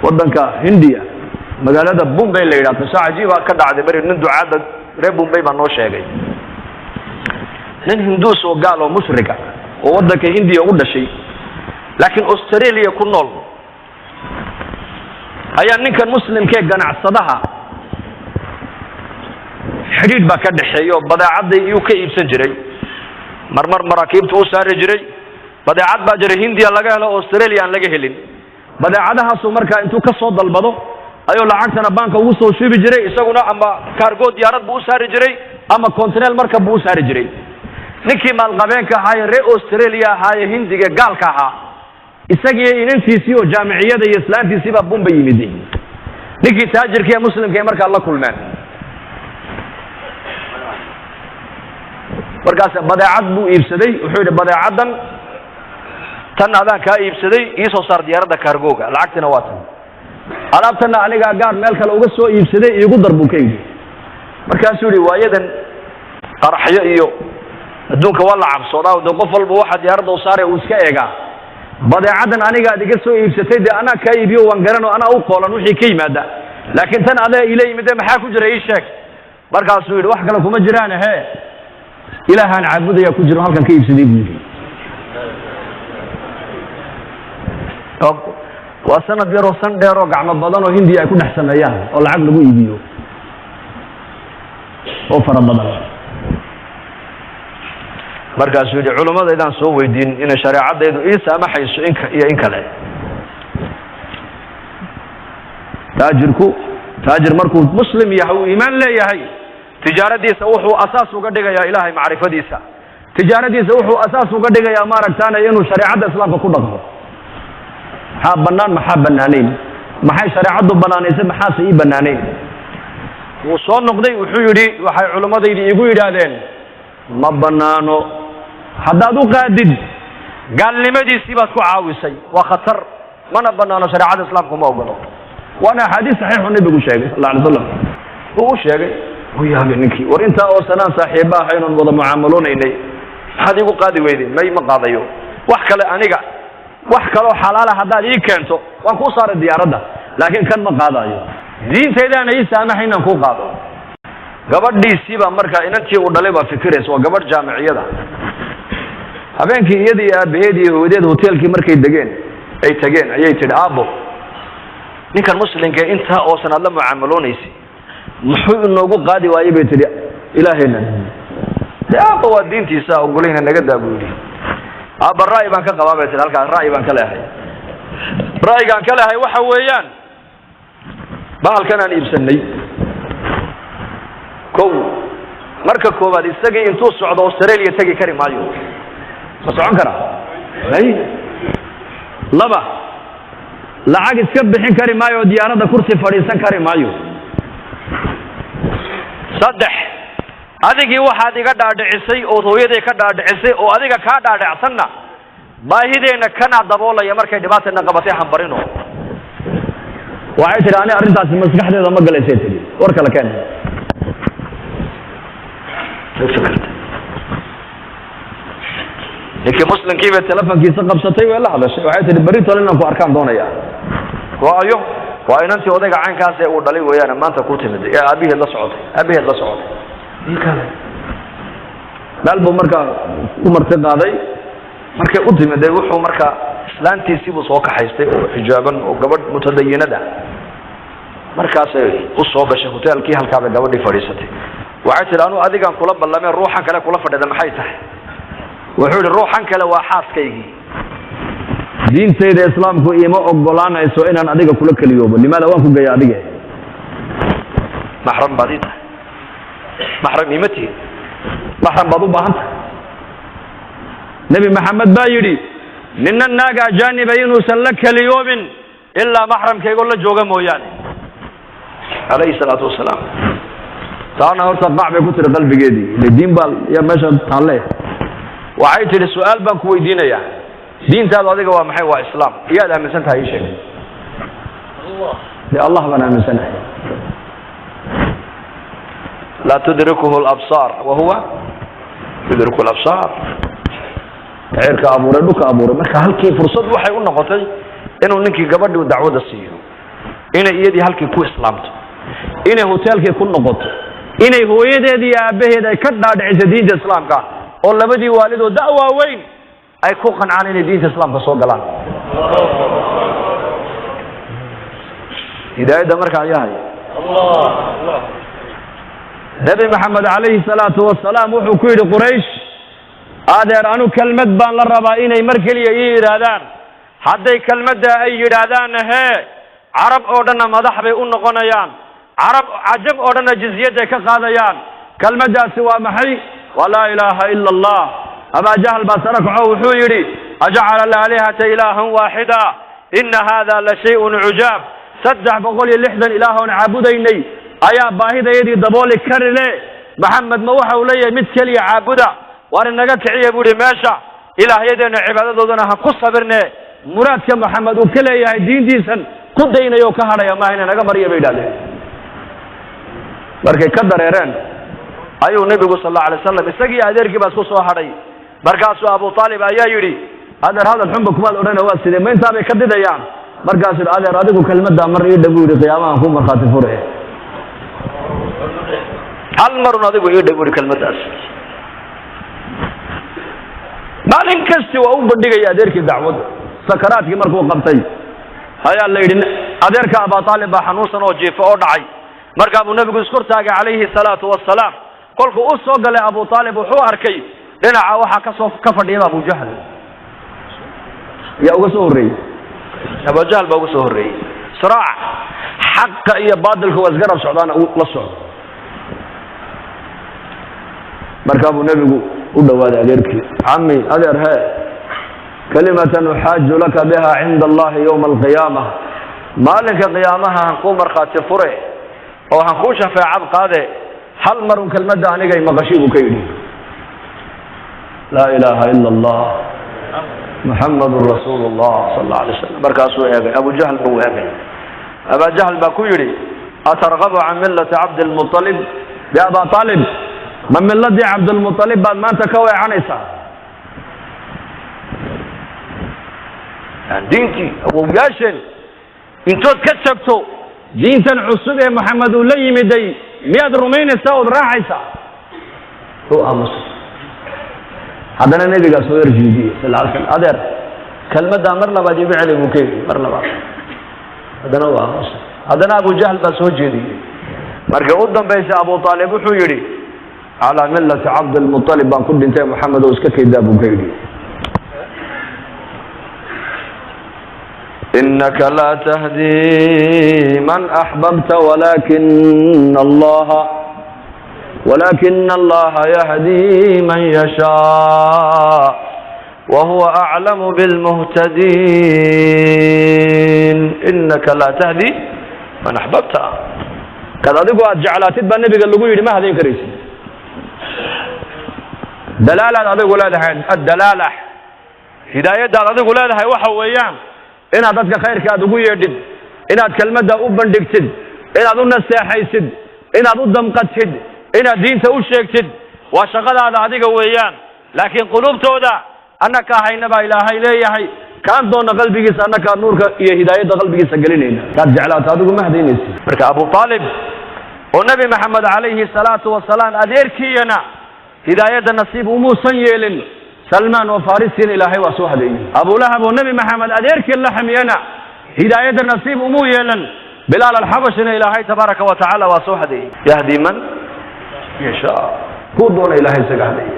waddanka Hindiya magaalada Bombay la yiraahdo qiso cajiib ah ka dhacday bari nin ducaada reer Bombay baa noo sheegay nin Hinduus oo gaal oo mushrika oo waddanka Hindiya u dhashay laakiin Australia ku nool ayaa ninkan muslimka ganacsadaha xiriir baa ka dhaxeeyo badeecada uu ka iibsan jiray marmar maraakiibta uu saari jiray badeecad baa jiray Hindiya laga helo Australia aan laga helin badeecadahaas markaa intuu ka soo dalbado ayuu lacagtana banka ugu soo shubi jiray isaguna ama cargo diyaarad buu saari jiray ama container marka buu saari jiray ninkii maalqabeenka ahaa ee Australia ahaa ee Hindiga gaalka ahaa isagii inantiisii oo jaamiciyada iyo islaantiisii baa Bombay yimid ninkii taajirka ee muslimka ee markaa la kulmeen markaas badeecad buu iibsaday wuxuu yiri badeecadan tan adaan ka iibsaday ii soo saar diyaaradda cargo-ga lacagtina waa tan alaabtana aniga gaar meel kale uga soo iibsaday iigu darbu ka yiri markaas uu yiri waayadan qaraxyo iyo adduunka waa la cabsoodaa oo qof walba waxa diyaaradda u saaray uu iska eega badeecadan aniga adiga soo iibsatay de ana ka iibiyo waan garano ana u qoolan wixii ka yimaada laakiin tan adaa ilaa yimid maxaa ku jira ii sheeg markaas uu yiri wax kale kuma jiraan ilaahan caabudaya ku jiro halkan ka iibsaday buu yiri waa sanad yar oo san dheer oo gacmo badan oo Hindiya ay ku dhex sameeyaan oo lacag lagu iibiyo oo fara badan markaas uu yiri culimada idaan soo weydiin in shariicadeedu ii saamaxayso in kale taajir markuu muslim yahay oo iimaan leeyahay tijaaradiisa wuxuu asaas uga dhigayaa ilaahay macrifadiisa tijaaradiisa wuxuu asaas uga dhigayaa maaragtaan inuu shariicada islaamka ku dhaqmo maxaa banaanayn maxay shariicadu banaanaysay maxaa ii banaanayn wuu soo noqday wuxuu yiri waxay culimadaydi igu yiraahdeen ma banaano haddaad u qaadid gaalnimadiisii baad ku caawisay waa khatar mana banaano shariicada islaamka ma ogolo waana xadiis saxiix oo nabigu sheegay sallallahu alayhi wasallam uu sheegay وياهي نكي ورنتا أو سنان صاحبها حين وضع معاملون إني هذا يقول قاضي ويدين ما يمقاضيو وحكى لأنيقا وحكى له حلالة هذا يكنتو وانكو صار الديارة ده لكن كان مقاضيو دين سيدان إيسا أنا حين نكو قاضو قبر دي سيبا مركا إنتي ودليبا فكريس وقبر جامعية ده هبينكي يدي بيدي وديد هوتيل كي مركي دقين أي تقين أي تدعابو نكا المسلم كي انتها أو سنان لما معاملون إيسي muxuu noogu qaadi waayay bay tiri ilaahayna yaaba waa diintiisa oo golayna naga daabuuli aba raay baan ka qabaa bay tiri halka raay baan ka leeyahay raaygan ka leeyahay waxa weeyaan bahalkan aan iibsanay marka koobaad isagii intuu socdo Australia tagi kari maayo ma socon kara laba lacag iska bixin kari maayo diyaaradda kursi fadhiisan kari maayo صدح هذه واحد يقعد عدسي أو ضويدي كذا عدسي أو هذه كذا عدسنا ما هي ذي نكنا دبولا يمر كدبات النقبتي حنبرينه وعيت أنا أريد أن مسكح هذا ما قال سيتي ورك لكان لكن مسلم كيف التلفون كيس قب سطي ولا هذا الشيء وعيت البريد ولا نكو أركان دونيا وأيوه وإن أنت وضعك عين كاسة ودلي ويانا ما أنت كوتي مدري يا أبيه الله صعود أبيه الله صعود إيه كان قلبه مركا ومرتق هذا مركا أدي مدري وحو مركا لانتي سيبو صوك حيستي وحجابا وقبل متدينة ده مركا سي وصوب شهوتيل كي هالكعبة قبل فريستي وعيت لأنه أدي كان قلب الله من روحا كلا كلا فرد محيته وحول روحا كلا واحاس كيجي دين سيد الإسلام كو إيما أقبلان إسو إنان أديك كلك اليوم لماذا وانكو جاي أديك محرم باديته محرم إيمتي محرم بادو باهنت نبي محمد بايري نن الناقة جانب ينوسا لك اليوم إلا محرم كي يقول لك جوغا موياني عليه الصلاة والسلام تعالى ارتقع بكتر قلب جدي للدين بال يا باشا تعالى وعيت للسؤال بانكو ويدينا يا دين هذا هذا هو محي وإسلام يا ده من سنة أي شيء الله بنا من سنة لا تدركه الأبصار وهو يدرك الأبصار عيرك أبورة بك أبورة ما هل كيف فرصة واحد يقول نقطي إنه نكى قبل ودعوة السير inay iyadii halkii ku islaamto, inay hoteelkii ku noqoto, inay hooyadeedii iyo aabbaheed ay ka dhaadhiciso diinta islaamka, oo labadii waalidoo da'waaweyn ay ku qancaan inay diinta islaamka soo galaan. hidaayadda marka ayaa haya nabi maxamed calayhi salaatu wasalaam wuxuu ku yidhi quraysh, adeer anu kelmad baan la rabaa inay mar keliya ii yidhaahdaan. hadday kelmadda ay yidhaahdaanna hee carab oo dhanna madax bay u noqonayaan, cajab oo dhanna jizyadday ka qaadayaan. kelmaddaasi waa maxay? waa laa ilaaha ila allah. abaa jahl baa sara kaco wuxuu yidhi ajacala alaalihata ilaahan waaxida ina hada la shay-un cujaab. 360 ilaahoon caabudaynay ayaa baahidayadii dabooli kari le, maxamed ma waxa uu leeyahay mid keliya caabuda? waar inaga kiciya buu ihi meesha, ilaahyadeena cibaadadoodana ha ku sabirne. muraadka maxamed uu ka leeyahay diintiisan ku daynayo ka hadhaya maaha ina naga mariya bay yidhahdeen. markay ka dareereen ayuu nebigu sal alla alay wasalam isagii adeerkii baa isku soo hadhay. markaasuu abu aalib ayaa yidhi adeer hadal xunba kumaad odhana waa sidee, ma intaa bay ka didayaan? markaasuu yidhi adeer adigu kelmaddaa mar ii dhabu yidhi qiyaamahan ku markhaati fure. hal marun adigu ii dhabu yidhi kelmaddaas. maalin kasti waa u bandhigaya adeerkii dacwadda. sakaraadkii markuu qabtay ayaa la yidhi adeerka abaa aalib baa xanuunsan oo jiifo oo dhacay. markaa buu nebigu iskor taagay calayhi salaatu wasalaam. kolkuu u soo galay abu aalib wuxuu arkay dhinaca waxaa ka fadhiyaba abu jahl. yaa uga soo horreeyey? abu jahl baa uga soo horreeyey. siraac xaqa iyo baadilka waa isgarab socdaana la socdo. markaa buu nebigu u dhawaaday adeerkii, cami adeer hee kalimatan uxaaju laka biha cinda allahi yowma alqiyaama. maalinka qiyaamaha han kuu markhaati fure oo han kuu shafeecad qaade. hal marun kelmadda anigay maqashii buu ka yidhi laa ilaaha ila allah muxammadun rasuulu llah sal alla alay wasalam. markaasuu eegay abu jahl buu eegay. abaa jahl baa ku yidhi atargabu can millati cabdilmualib? ya abaa aalib, ma milladii cabdilmualib baad maanta ka weecanaysaa? diintii awowyaasheen intood ka tagto diintan cusub ee maxamed uu la yimiday miyaad rumaynaysaa ood raacaysaa? u aamusa. haddana nebigaa soo erjiidiyey sal l slam adeer kelmaddaa mar labaad igu celi buu ka yidhi. mar labaad haddana u aamusa. haddana abu jahl baa soo jeediyey. markii u dambaysay abu aalib wuxuu yidhi calaa millati cabdilmualib baan ku dhintay maxamed oo iska kaydaa buu ka yidhi. inaka laa tahdii man axbabta walakina allaha yahdii man yashaa wahuwa aclamu bilmuhtadiin. inaka laa tahdii man axbabta, kad adigu aad jeclaatid baa nebiga lagu yidhi ma hadayn karaysid. dalaalaad adigu leedahay, addalaala hidaayaddaad adigu leedahay waxa weeyaan inaad dadka khayrka aad ugu yeedhid, inaad kelmadda u bandhigtid, inaad u naseexaysid, inaad u damqatid, inaad diinta u sheegtid. waa shaqadaada adiga weeyaan. laakiin quluubtooda annakaa hayna baa ilaahay leeyahay, kaan doona qalbigiisa annakaa nuurka iyo hidaayadda qalbigiisa gelinayna. kaad jeclaato adigu ma hadaynaysid. marka abu aalib oo nebi maxamed calayhi salaatu wasalaam adeerkiiyana hidaayadda nasiib umuusan yeelin. salmaan oo farisiina ilaahay waa soo hadeeyey. abulahab oo nebi maxamed adeerkii la xamiyana hidaayadda nasiib umuu yeelan. bilaal alxabashina ilaahay tabaaraka wa tacaala waa soo hadeeyey. yahdi man yashaa, kuu doona ilaahay isaga hadeeye.